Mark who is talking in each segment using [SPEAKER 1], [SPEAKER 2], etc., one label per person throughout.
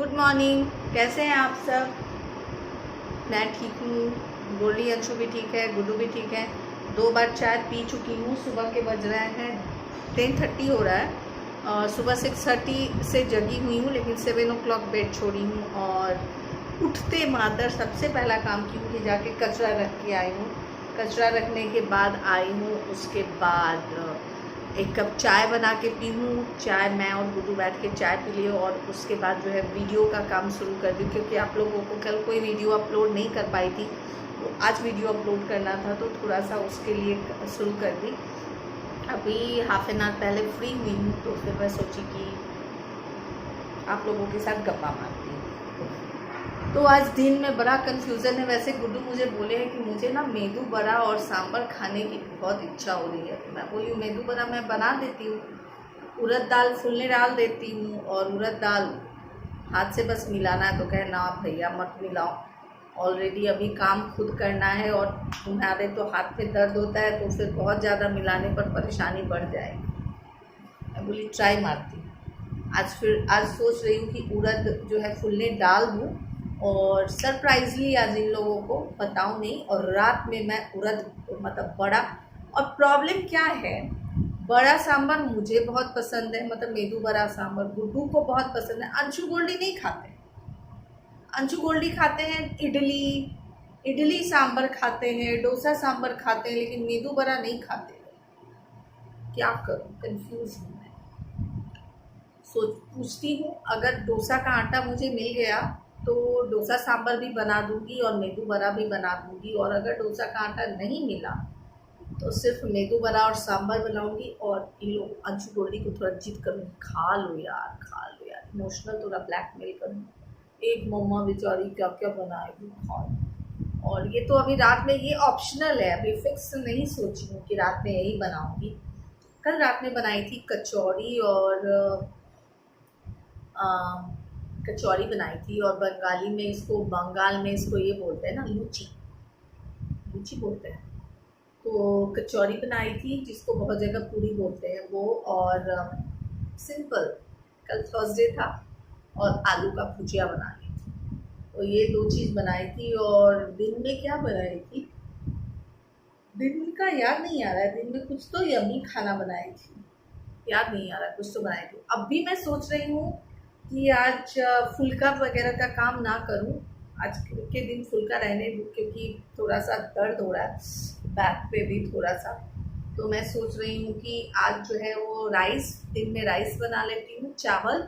[SPEAKER 1] Good morning. कैसे हैं आप सब? मैं ठीक हूँ, गोल्डी अंशु भी ठीक है, गुड्डू भी ठीक है। 2 बार चाय पी चुकी हूँ। सुबह के बज रहे हैं 10:30 हो रहा है और सुबह 6:30 से जगी हुई हूँ, लेकिन 7 o'clock बेड छोड़ी हूँ और उठते मात्र सबसे पहला काम की हूँ कि जाके कचरा रख के आई हूँ। कचरा रखने के बाद आई हूँ, उसके बाद एक कप चाय बना के पी हूँ। चाय मैं और गुड्डू बैठ के चाय पी लिए और उसके बाद जो है वीडियो का काम शुरू कर दी, क्योंकि आप लोगों को कल कोई वीडियो अपलोड नहीं कर पाई थी, तो आज वीडियो अपलोड करना था, तो थोड़ा सा उसके लिए शुरू कर दी। अभी हाफ एन आवर पहले फ्री हुई हूँ, तो फिर मैं सोची कि आप लोगों के साथ गप्पा मारती हूँ। तो आज दिन में बड़ा कन्फ्यूज़न है। वैसे गुड्डू मुझे बोले हैं कि मुझे ना मेदू बड़ा और सांभर खाने की बहुत इच्छा हो रही है, तो मैं बोली मेदू बड़ा मैं बना देती हूँ। उड़द दाल फूलने डाल देती हूँ और उड़द दाल हाथ से बस मिलाना है, तो कहे ना भैया मत मिलाओ, ऑलरेडी अभी काम खुद करना है और तुम्हारे तो हाथ में दर्द होता है, तो फिर बहुत ज़्यादा मिलाने पर परेशानी बढ़ जाएगी। मैं बोली ट्राई मारती हूँ। आज सोच रही हूँ कि उड़द जो है फूलने डाल दूँ और सरप्राइजली आज इन लोगों को बताऊँ नहीं, और रात में मैं उड़द मतलब बड़ा। और प्रॉब्लम क्या है, बड़ा सांभर मुझे बहुत पसंद है, मतलब मेदू बड़ा सांभर गुड्डू को बहुत पसंद है। अंशु गोल्डी नहीं खाते। अंशु गोल्डी खाते हैं इडली सांभर खाते हैं, डोसा सांभर खाते हैं, लेकिन मेदू बड़ा नहीं खाते। क्या करूं, कंफ्यूज हूँ मैं। सोच पूछती हूँ, अगर डोसा का आटा मुझे मिल गया तो डोसा सांभर भी बना दूंगी और मेदू बड़ा भी बना दूंगी, और अगर डोसा का आटा नहीं मिला तो सिर्फ मेदू बड़ा और सांभर बनाऊंगी। और इन लोग अंशु गोल्डी को थोड़ा जिद करूँगी, खा लो यार, खा लो यार, इमोशनल थोड़ा ब्लैकमेल करूँगी। एक मम्मा बेचारी क्या क्या बनाएगी, खा लो। और ये तो अभी रात में ये ऑप्शनल है, अभी फिक्स नहीं सोची हूँ कि रात में यही बनाऊंगी। कल रात में बनाई थी कचौड़ी और कचौड़ी बनाई थी, और बंगाल में इसको ये बोलते हैं ना, लूची लूची बोलते हैं। तो कचौड़ी बनाई थी, जिसको बहुत जगह पूरी बोलते हैं वो, और सिंपल कल थर्सडे था, और आलू का भुजिया बना ली थी। तो ये 2 चीज़ बनाई थी। और दिन में क्या बनाई थी, दिन का याद नहीं आ रहा है। दिन में कुछ तो यम्मी खाना बनाई थी, याद नहीं आ रहा, कुछ तो बनाई थी। अब भी मैं सोच रही हूँ कि आज फुल्का वगैरह का काम ना करूँ, आज के दिन फुल्का रहने दूँ, क्योंकि थोड़ा सा दर्द हो रहा है बैक पे भी थोड़ा सा। तो मैं सोच रही हूँ कि आज जो है वो दिन में राइस बना लेती हूँ, चावल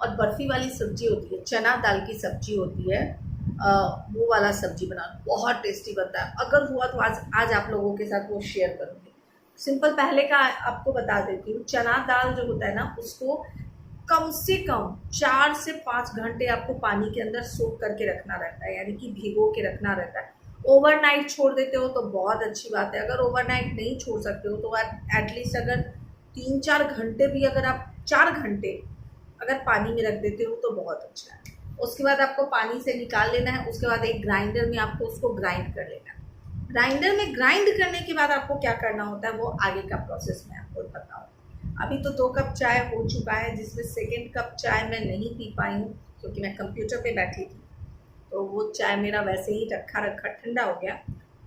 [SPEAKER 1] और बर्फ़ी वाली सब्जी होती है, चना दाल की सब्जी होती है, वो वाला सब्जी बना, बहुत टेस्टी बनता है। अगर हुआ तो आज आप लोगों के साथ वो शेयर करूँगी। सिंपल पहले का आपको बता देती हूँ। चना दाल जो होता है ना, उसको कम से कम 4 से 5 घंटे आपको पानी के अंदर सोक करके रखना रहता है, यानी कि भिगो के रखना रहता है। ओवरनाइट छोड़ देते हो तो बहुत अच्छी बात है। अगर ओवरनाइट नहीं छोड़ सकते हो तो एटलीस्ट अगर 3-4 घंटे भी, अगर आप 4 घंटे अगर पानी में रख देते हो तो बहुत अच्छा है। उसके बाद आपको पानी से निकाल लेना है। उसके बाद एक ग्राइंडर में आपको उसको ग्राइंड कर लेना है। ग्राइंडर में ग्राइंड करने के बाद आपको क्या करना होता है, वो आगे का प्रोसेस मैं आपको बताऊँ। अभी तो 2 कप चाय हो चुका है, जिसमें सेकेंड कप चाय मैं नहीं पी पाई हूँ, क्योंकि मैं कंप्यूटर पे बैठी थी, तो वो चाय मेरा वैसे ही रखा रखा ठंडा हो गया।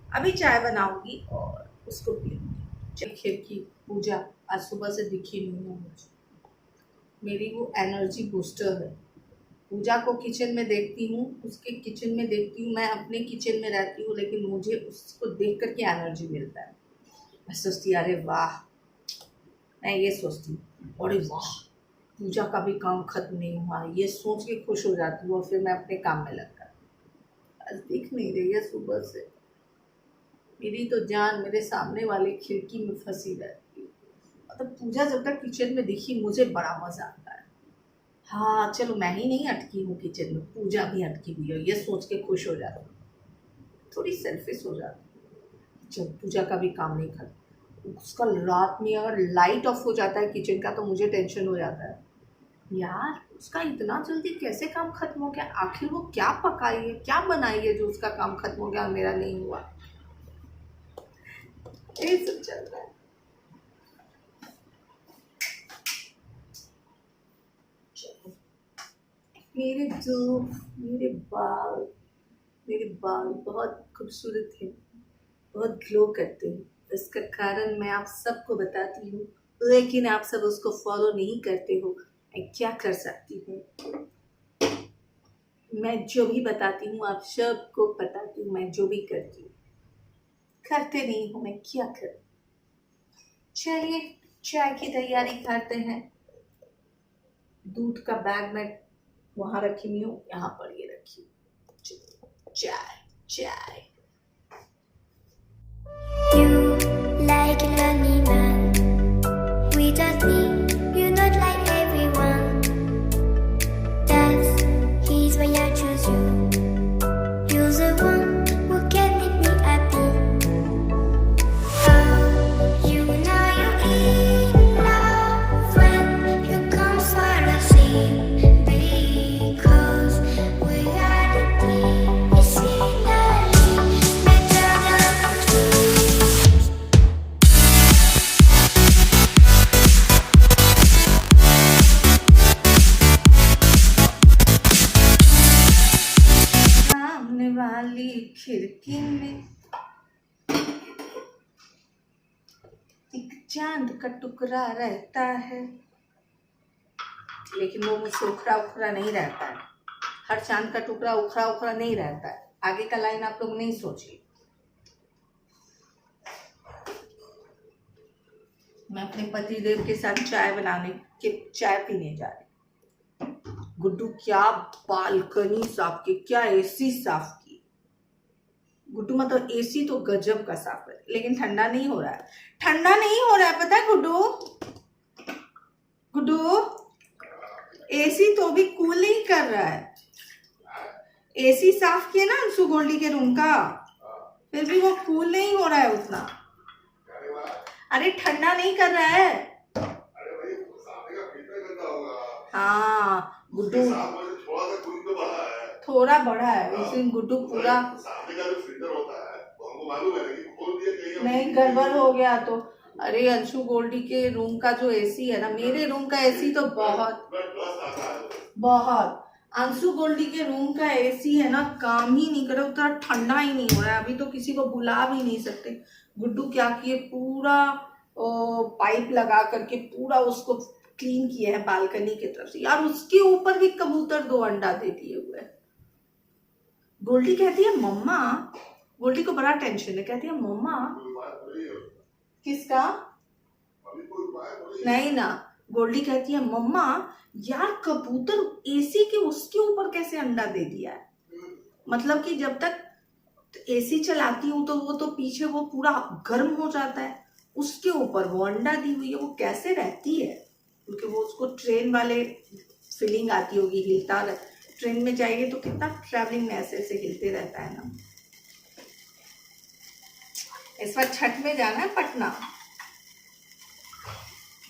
[SPEAKER 1] अभी चाय बनाऊंगी और उसको पीऊँगी। खिड़की पूजा आज सुबह से दिखी नहीं है मुझे, मेरी वो एनर्जी बूस्टर है। पूजा को किचन में देखती हूँ, उसके किचन में देखती हूँ, मैं अपने किचन में रहती हूँ, लेकिन मुझे उसको देख कर के एनर्जी मिलता है। मैं सोचती अरे वाह, मैं ये सोचती हूँ अरे वाह, पूजा का भी काम खत्म नहीं हुआ, ये सोच के खुश हो जाती हूँ, और फिर मैं अपने काम में लग जाती हूँ। आज दिख नहीं रही है सुबह से, मेरी तो जान मेरे सामने वाले खिड़की में फंसी रहती है। मतलब पूजा जब तक किचन में दिखी मुझे बड़ा मज़ा आता है। हाँ चलो, मैं ही नहीं अटकी हूँ किचन में, पूजा भी अटकी हुई है, ये सोच के खुश हो जाती हूँ, थोड़ी सेल्फिश हो जाती हूँ। जब पूजा का भी काम नहीं खत्म, उसका रात में अगर लाइट ऑफ हो जाता है किचन का तो मुझे टेंशन हो जाता है, यार उसका इतना जल्दी कैसे काम खत्म हो गया, आखिर वो क्या पकाई है, क्या बनाई है जो उसका काम खत्म हो गया और मेरा नहीं हुआ। यही सब चल रहा है। चलो मेरे बाल मेरे बाल बहुत खूबसूरत हैं, बहुत ग्लो करते हैं। इसका कारण मैं आप सबको बताती हूँ, लेकिन आप सब उसको फॉलो नहीं करते हो। मैं क्या कर सकती हूँ? मैं जो भी बताती हूँ आप सबको बताती हूँ। मैं जो भी करती हूँ करते नहीं हूँ, मैं क्या करूँ? चलिए चाय की तैयारी करते हैं। दूध का बैग मैं वहां रखी हुई हूँ, यहाँ पर ये रखी हूँ। चाय चाय।
[SPEAKER 2] You like an animal without me, you're not like everyone. That's he's why I choose you. You're the one who can make me happy. Oh, you know you're in love when you come for the same. Because we are the thing you see better than trees.
[SPEAKER 1] सामने वाली खिड़की में एक चांद का टुकड़ा रहता है, लेकिन वो मुझसे उखड़ा उखड़ा नहीं रहता है। हर चांद का टुकड़ा उखड़ा उखड़ा नहीं रहता है। आगे का लाइन आप लोग नहीं सोचिए। मैं अपने पति देव के साथ चाय पीने जा रही। गुड्डू क्या बालकनी साफ की, क्या एसी साफ की। गुड्डू मतलब एसी तो गजब का साफ है, लेकिन ठंडा नहीं हो रहा है। ठंडा नहीं हो रहा है, पता है गुड्डू? गुड्डू एसी तो भी कूल नहीं कर रहा है। एसी साफ किए ना अंशु गोल्डी के रूम का, फिर भी वो कूल नहीं हो रहा है उतना। अरे ठंडा नहीं कर रहा है। हाँ गुड्डू थोड़ा बड़ा है, उस दिन गुड्डू पूरा नहीं गड़बड़ हो गया तो। अरे अंशु गोल्डी के रूम का जो एसी है ना, मेरे रूम का एसी तो बहुत अंशु गोल्डी के रूम का एसी है ना, काम ही नहीं करे, उतना ठंडा ही नहीं हो रहा है। अभी तो किसी को बुला भी नहीं सकते। गुड्डू क्या किए, पूरा पाइप लगा करके पूरा उसको क्लीन किया है बालकनी की तरफ से। यार उसके ऊपर भी कबूतर 2 अंडा दे दिए हुए। गोल्डी कहती है मम्मा, गोल्डी को बड़ा टेंशन है, कहती है मम्मा। किसका? नहीं ना, गोल्डी कहती है मम्मा यार कबूतर एसी के उसके ऊपर कैसे अंडा दे दिया है। मतलब कि जब तक एसी चलाती हूँ तो वो तो पीछे वो पूरा गर्म हो जाता है, उसके ऊपर वो अंडा दी हुई है। वो कैसे रहती है? क्योंकि वो उसको ट्रेन वाले फीलिंग आती होगी, हिलता ट्रेन में जाइए तो कितना ट्रैवलिंग में ऐसे ऐसे हिलते रहता है ना। इस बार छठ में जाना है पटना,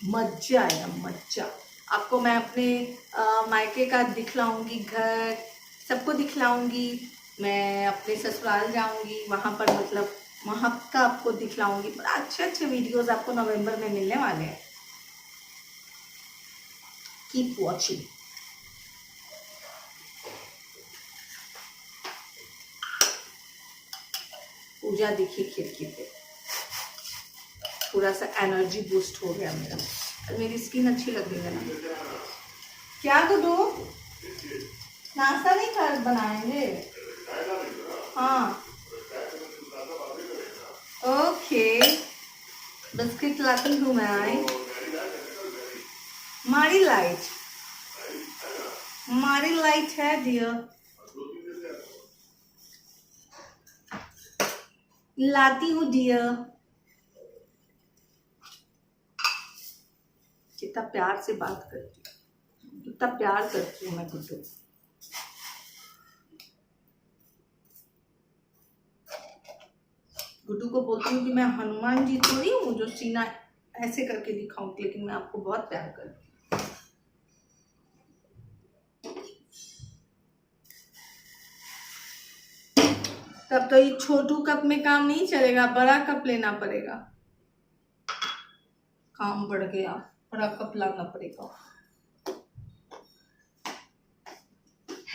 [SPEAKER 1] मज्जा आएगा मज्जा। आपको मैं अपने मायके का दिखलाऊंगी, घर सबको दिखलाऊंगी। मैं अपने ससुराल जाऊंगी, वहां पर मतलब वहां का आपको दिखलाऊंगी। बड़ा अच्छे वीडियोस आपको नवंबर में मिलने वाले हैं। Keep watching. पूजा दिखी खिड़की पे, पूरा सा एनर्जी बूस्ट हो गया मेरा। मेरी स्किन अच्छी लग रही है ना। क्या गुड्डू, नाश्ता नहीं कर बनाएंगे? हाँ ओके, बिस्किट लाती हूँ मैं। आई मारी लाइट है डियर, लाती हूँ डियर। कितना प्यार से बात करती हूँ, कितना प्यार करती हूँ मैं गुड्डू। गुड्डू को बोलती हूँ कि मैं हनुमान जी थोड़ी हूँ जो सीना ऐसे करके दिखाऊं, लेकिन मैं आपको बहुत प्यार करती हूँ। तब तो ये छोटू कप में काम नहीं चलेगा, बड़ा कप लेना पड़ेगा। काम बढ़ गया, बड़ा कप लाना पड़ेगा।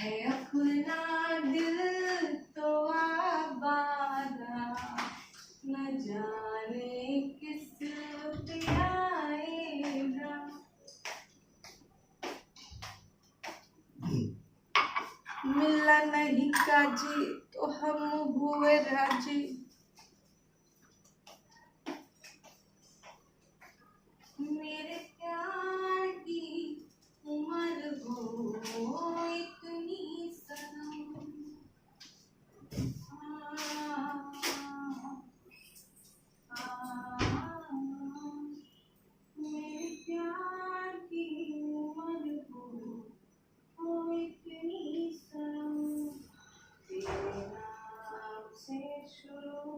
[SPEAKER 1] है अपना दिल तो आबादा, न जाने किस पे आएगा। मिला नहीं काजी तो हम हुए राजी, मेरे प्यार की उम्र हो इतनी सनम। मेरे प्यार की उम्र हो इतनी सनम, तेरे नाम से शुरू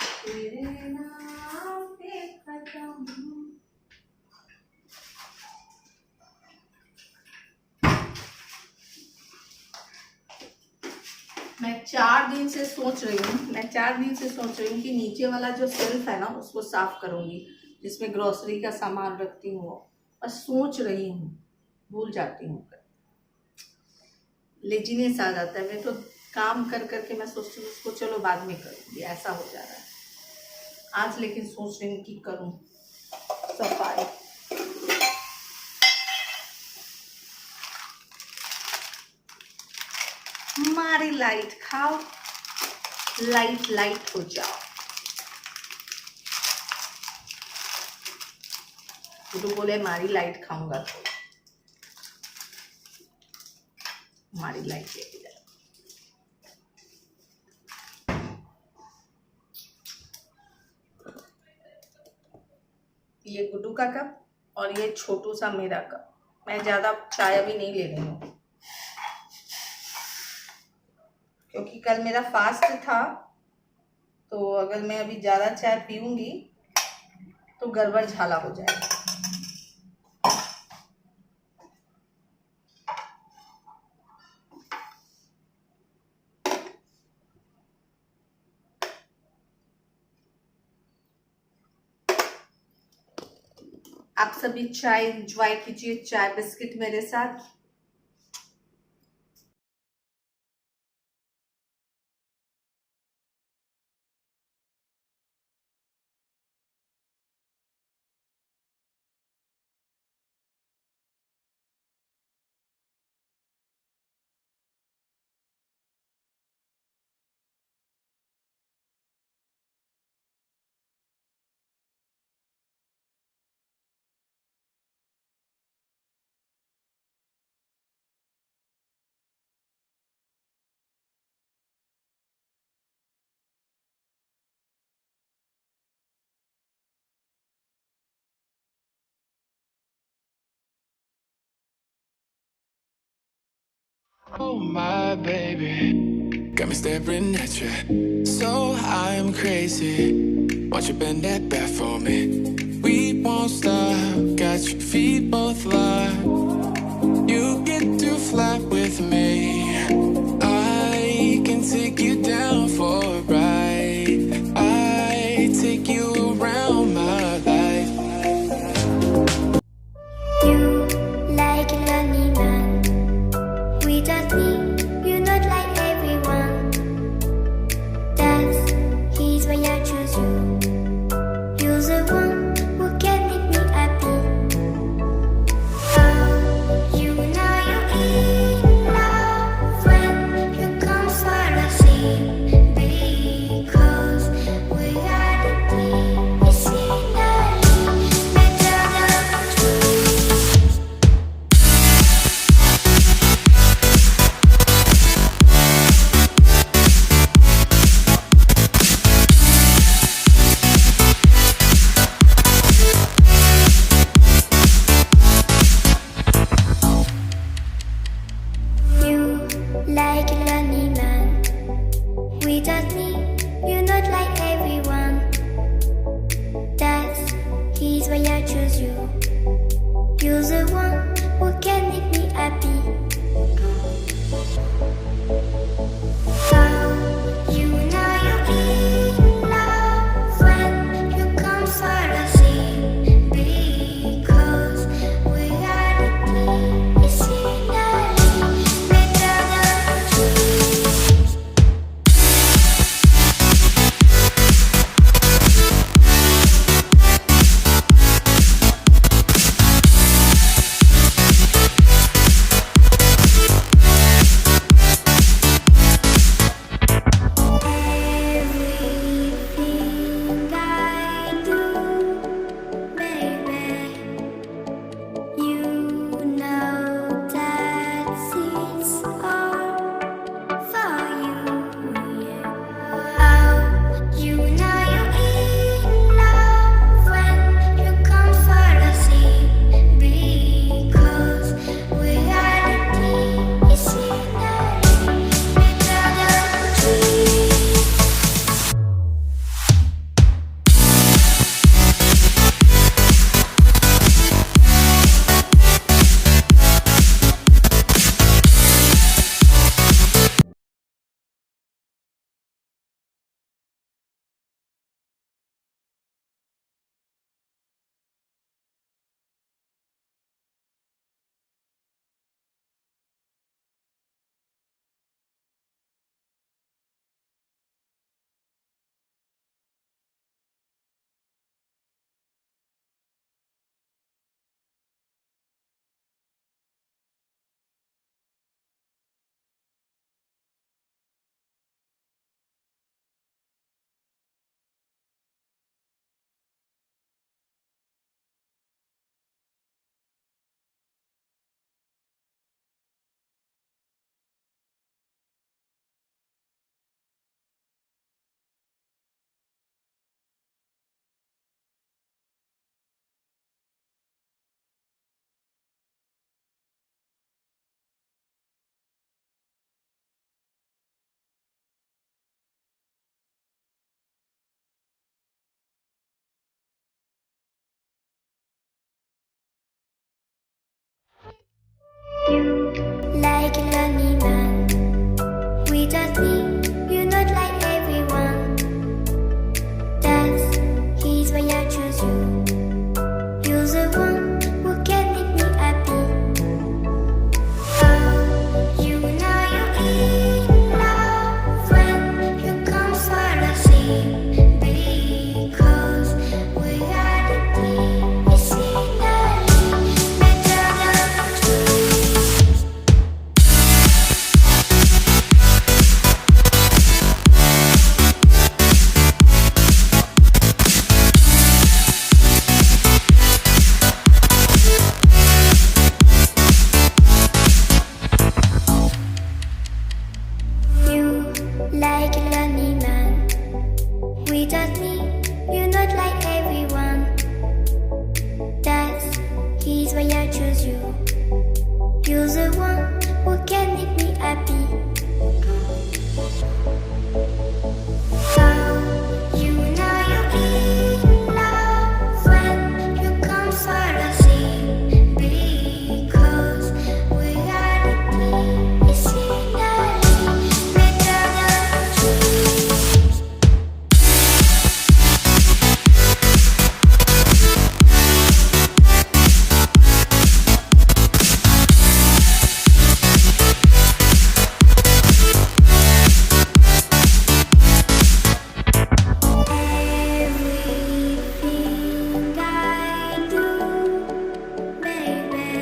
[SPEAKER 1] तेरे नाम पे खत्म। मैं 4 दिन से सोच रही हूँ कि नीचे वाला जो शेल्फ है ना उसको साफ करूंगी, जिसमें ग्रोसरी का सामान रखती हूँ। और सोच रही हूँ, भूल जाती हूँ, लेजीनेस आ जाता है। मैं तो काम कर करके मैं सोचती हूँ उसको चलो बाद में करूँगी, ऐसा हो जा रहा है आज। लेकिन सोच रही हूँ कि करूँ सफाई। हमारी लाइट खाओ, लाइट हो जाओ। गुड्डू बोले हमारी लाइट खाऊंगा तो हमारी लाइट लेके जाओ। ये गुड्डू का कप और ये छोटू सा मेरा कप। मैं ज्यादा चाय अभी नहीं ले रही हूँ क्योंकि कल मेरा फास्ट था, तो अगर मैं अभी ज़्यादा चाय पीऊँगी तो गड़बड़ झाला हो जाएगा। आप सभी चाय एंजॉय कीजिए, चाय बिस्किट मेरे साथ।
[SPEAKER 3] Oh my baby, got me staring at you. So I'm crazy. Won't you bend that back for me? We won't stop. Got your feet both locked. You get to fly with me. I can take you down for a ride. I take you around my life.
[SPEAKER 2] You like a lonely man. Without me, you're not like everyone. That's he's why I choose you. You're the one who can make me happy. Oh, you know you're in love when you come for the sea. Because we are the thing we see better than trees. You like a lonely man. Without me, you're not like everyone. That's he's why I choose you. You're the one who can make me happy. Oh, you know you're in love when you come for the sea. Because we are the thing you see better the one who can make me happy. How you know you're in love when you come for the same, because reality is finally better than dreams. Everything I do, baby,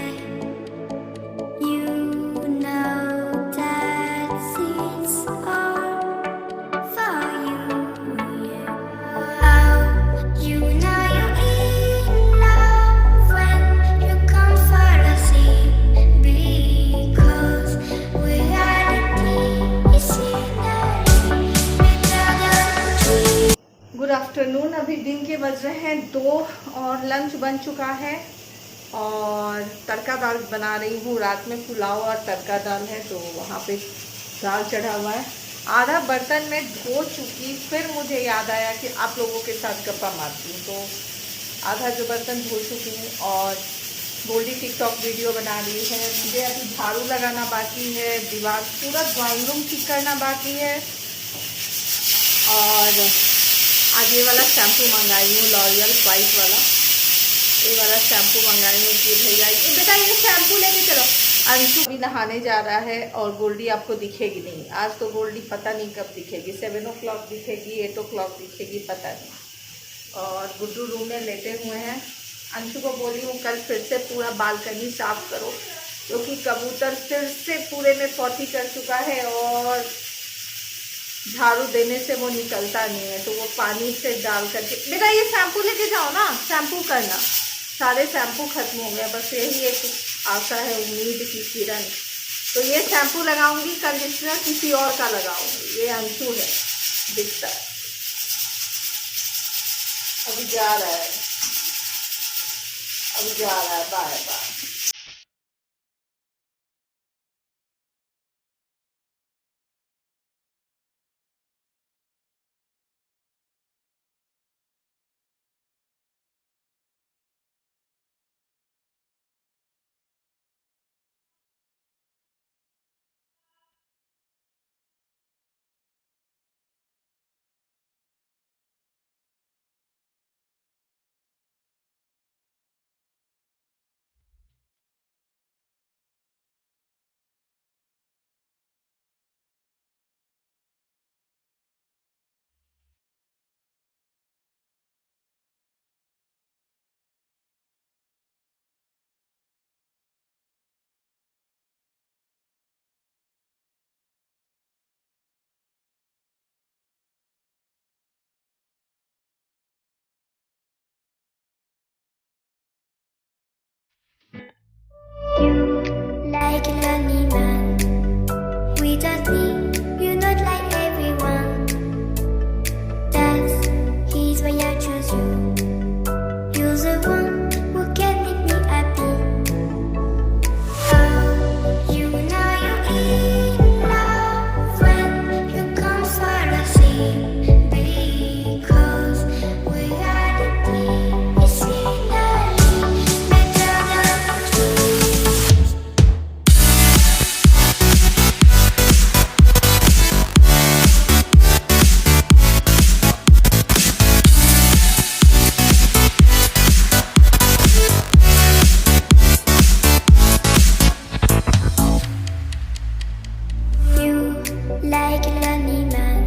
[SPEAKER 2] you know that it's all for you. How you know you're in love when you come for the same, because reality is finally better than dreams.
[SPEAKER 1] Good afternoon. अभी दिन के बज रहे हैं 2 और lunch बन चुका है और तड़का दाल बना रही हूँ। रात में पुलाव और तड़का दाल है तो वहाँ पे दाल चढ़ा हुआ है। आधा बर्तन में धो चुकी, फिर मुझे याद आया कि आप लोगों के साथ गप्पा मारती हूँ, तो आधा जो बर्तन धो चुकी हूँ और गोल्डी टिकटॉक वीडियो बना रही है। मुझे अभी झाड़ू लगाना बाकी है, दीवार पूरा ड्राइंग रूम ठीक करना बाकी है और आज ये वाला शैम्पू मंगाई हूँ, लॉरियल वाइट वाला। ये वाला शैम्पू मंगाई हूँ कि भैया ये बेटा ये शैम्पू लेके चलो। अंशु भी नहाने जा रहा है और गोल्डी आपको दिखेगी नहीं। आज तो गोल्डी पता नहीं कब दिखेगी, 7 o'clock दिखेगी, 8 o'clock दिखेगी, पता नहीं। और गुड्डू रूम में लेटे हुए हैं। अंशु को बोली हूँ कल फिर से पूरा बालकनी साफ़ करो, क्योंकि कबूतर फिर से पूरे में पॉटी कर चुका है और झाड़ू देने से वो निकलता नहीं है, तो वो पानी से डाल करके बेटा ये शैम्पू लेके जाओ ना, शैम्पू करना। सारे शैम्पू खत्म हो गए, बस यही एक आशा है, उम्मीद की किरण। तो ये शैम्पू लगाऊंगी, कंडीशनर किसी और का लगाऊंगी। ये अंशु है, दिखता है, अभी जा रहा है, bye bye.
[SPEAKER 2] Like a lonely man, without me, you're not like everyone. That's he's why I choose you. You're the one who can make me happy. How you know you're in love when you come for the same, because reality is finally better than dreams. You like a lonely man,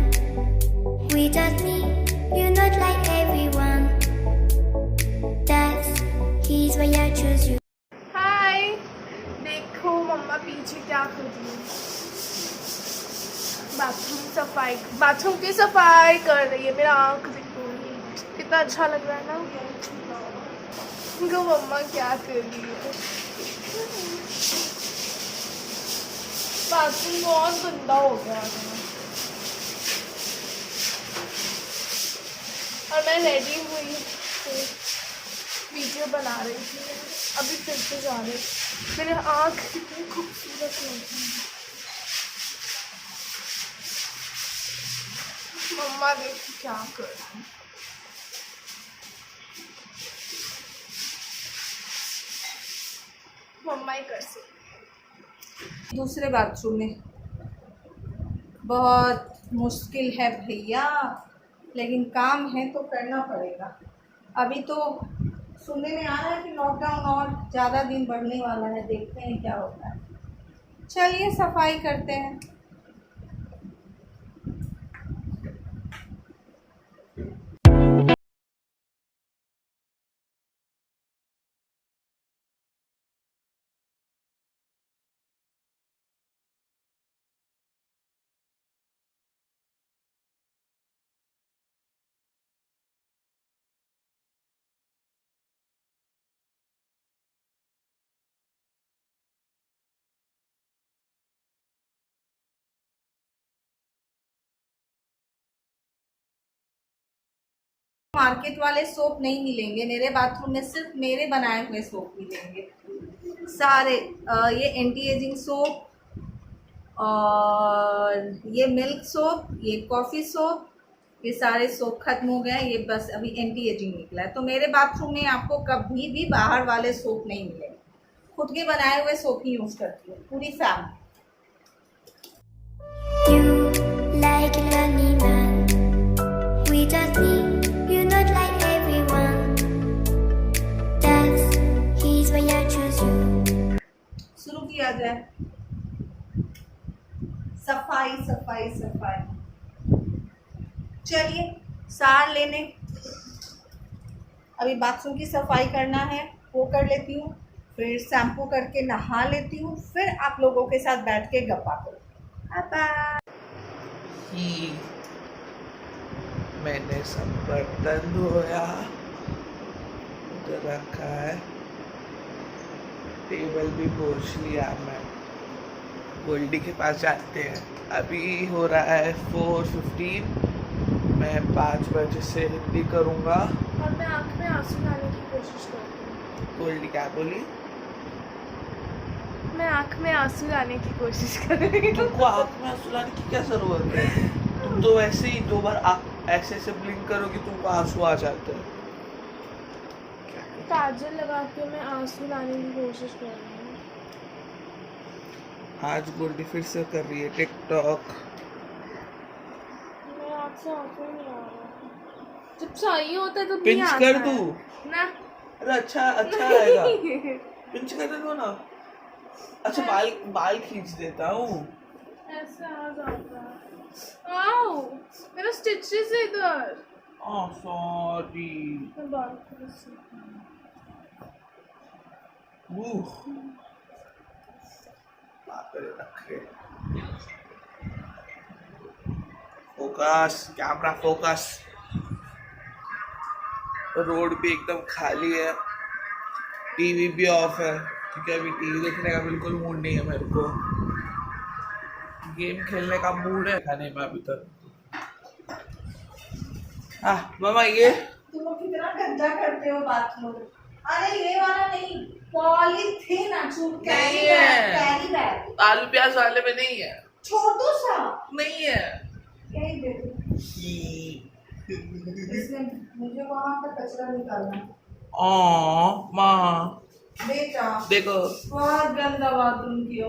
[SPEAKER 2] without me, you're not like everyone. That's he's why I choose you.
[SPEAKER 4] हाय, देखो मम्मा पीछे क्या कर रही है। Bathroom की सफाई कर रही है। मेरा आँख देखो, कितना अच्छा लग रहा है ना। देखो मम्मा क्या कर रही है। बाथरूम बहुत गंदा हो गया है और मैं रेडी हुई। वीडियो बना रही थी मैं, अभी फिर से जा रही। मेरे आँख कितनी खूबसूरत लगती है। मम्मा देखो क्या कर रही है। मम्मा ही कर सकती।
[SPEAKER 1] दूसरे बाथरूम में बहुत मुश्किल है भैया, लेकिन काम है तो करना पड़ेगा। अभी तो सुनने में आ रहा है कि लॉकडाउन और ज़्यादा दिन बढ़ने वाला है, देखते हैं क्या होता है। चलिए सफाई करते हैं। मार्केट वाले सोप नहीं मिलेंगे मेरे बाथरूम में, सिर्फ मेरे बनाए हुए सोप मिलेंगे सारे। ये एंटी एजिंग सोप, और ये मिल्क सोप, ये कॉफ़ी सोप, ये सारे सोप खत्म हो गए हैं। ये बस अभी एंटी एजिंग निकला है। तो मेरे बाथरूम में आपको कभी भी बाहर वाले सोप नहीं मिलेंगे, खुद के बनाए हुए सोप ही यूज़ करती हूँ पूरी family.
[SPEAKER 2] You like a lonely man without me. You're not like everyone. That's he's why I choose you.
[SPEAKER 1] शुरू किया जाए। सफाई सफाई सफाई। चलिए सार लेने, अभी बाथरूम की सफाई करना है, वो कर लेती हूँ, फिर शैम्पू करके नहा लेती हूँ, फिर आप लोगों के साथ बैठ के गप्पा करूँ। बाय।
[SPEAKER 5] ही मैंने सब बर्तन धोया, उधर रखा है, टेबल भी पोंछ लिया। मैं गोल्डी के पास जाते हैं। अभी हो रहा है 4:15। मैं 5 बजे से हिंदी करूँगा।
[SPEAKER 4] और मैं आँख में आंसू लाने की कोशिश करती हूँ।
[SPEAKER 5] गोल्डी क्या बोली?
[SPEAKER 4] मैं आँख में आंसू लाने की कोशिश कर रही हूँ।
[SPEAKER 5] तुमको आँख में आंसू लाने की क्या जरूरत है? तुम तो वैसे ही 2 बार ऐसे ऐसे ब्लिंक करोगी तुमको आंसू आ जाते हैं।
[SPEAKER 4] काजल लगा के मैं आंसू लाने की कोशिश कर रही हूँ।
[SPEAKER 5] आज गोल्डी फिर से कर रही है टिकटॉक।
[SPEAKER 4] मेरे आँख से आंसू ही नहीं आ रहा। जब चाहिए होता है तो नहीं
[SPEAKER 5] पिंच
[SPEAKER 4] आता
[SPEAKER 5] कर
[SPEAKER 4] है।
[SPEAKER 5] दूं?
[SPEAKER 4] ना
[SPEAKER 5] अरे अच्छा आएगा। पिंच कर दो ना। अच्छा बाल खींच देता हूँ।
[SPEAKER 4] ऐसे आ जाता है। आओ मेरा स्टिचेस है इधर।
[SPEAKER 5] सॉरी।
[SPEAKER 4] मैं बाल खींच
[SPEAKER 5] रखे। Focus, camera focus. रोड भी एकदम खाली है, टीवी भी ऑफ है, क्योंकि अभी टीवी देखने का बिल्कुल मूड नहीं है मेरे को। गेम खेलने का मूड है, खाने में अभी तक। मामा ये
[SPEAKER 1] तुम लोग कितना गंदा करते हो बाथरूम। अरे ये वाला नहीं, पॉलीथीन कैरी बैग।
[SPEAKER 5] आलू प्याज वाले में नहीं है,
[SPEAKER 1] छोटू सा
[SPEAKER 5] नहीं है।
[SPEAKER 1] यही दे दो। इसमें मुझे वहाँ का कचरा निकालना।
[SPEAKER 5] माँ
[SPEAKER 1] बेटा
[SPEAKER 5] देखो
[SPEAKER 1] बहुत गंदा बाथरूम किया।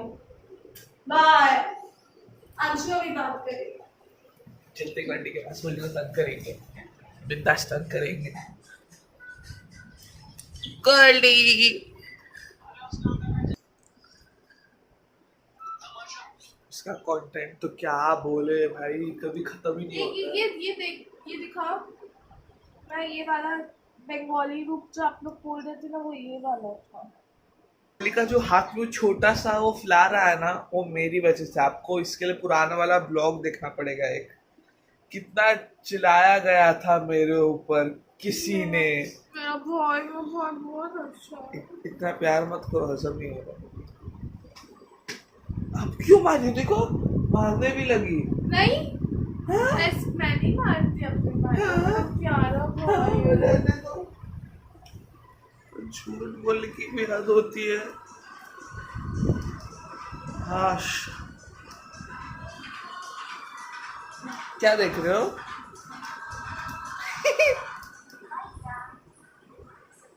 [SPEAKER 1] बाय। अंशु भी बात करेगा।
[SPEAKER 5] चलते गंडी के पास बोलिए, तंग करेंगे, बिंदास तंग करेंगे। गर्ली इसका कंटेंट तो क्या बोले भाई, कभी खत्म ही नहीं होता।
[SPEAKER 4] ये देख, ये दिखाओ। मैं ये वाला बंगाली रूप जो आप लोग बोल रहे थे ना, वो ये वाला था।
[SPEAKER 5] का जो हाथ में छोटा सा वो फ्ला रहा है ना, वो मेरी वजह से। आपको इसके लिए पुराना वाला ब्लॉग देखना पड़ेगा। एक कितना चिल्लाया गया था मेरे ऊपर किसी ने।
[SPEAKER 4] मेरा भाई बहुत अच्छा।
[SPEAKER 5] इतना प्यार मत करो, हजम नहीं होगा। अब क्यों मारी? देखो मारने भी लगी।
[SPEAKER 4] नहीं ऐसे मैं नहीं मारती अपने भाई को। प्यारा भाई है।
[SPEAKER 5] झूठ बोलने की भी हद होती है। हाश, क्या देख रहे हो?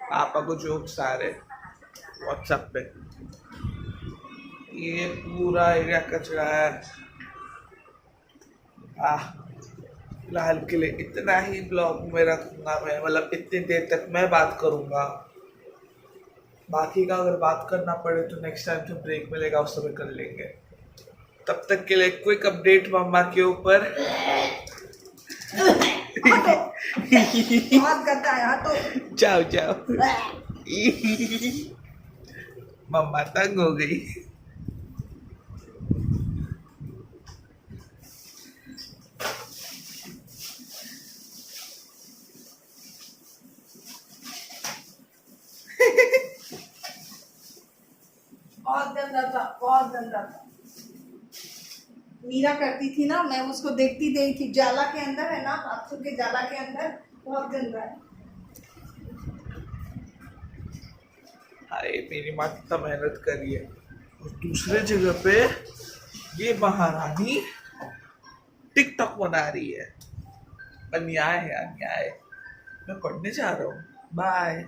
[SPEAKER 5] पापा को जोक्स आ रहे व्हाट्सएप पे। ये पूरा एरिया कचरा है। फिलहाल के लिए इतना ही ब्लॉग में रखूंगा मैं, मतलब इतनी देर तक मैं बात करूंगा। बाकी का अगर बात करना पड़े तो नेक्स्ट टाइम जो ब्रेक मिलेगा उस समय कर लेंगे। तब तक के लिए क्विक अपडेट मम्मा के ऊपर।
[SPEAKER 1] बहुत गंदा है तो
[SPEAKER 5] जाओ जाओ। मम्मा तंग हो गई।
[SPEAKER 1] बहुत गंदा था, बहुत गंदा था। मीरा करती थी ना, मैं उसको देखती गई थी। जाला के अंदर है ना, बाथरूम के जाला के अंदर बहुत गंदा है।
[SPEAKER 5] हाय, मेरी माँ कितना मेहनत करी है और दूसरे जगह पे ये महारानी टिकटॉक बना रही है। अन्याय है, अन्याय। मैं पढ़ने जा रहा हूँ। बाय।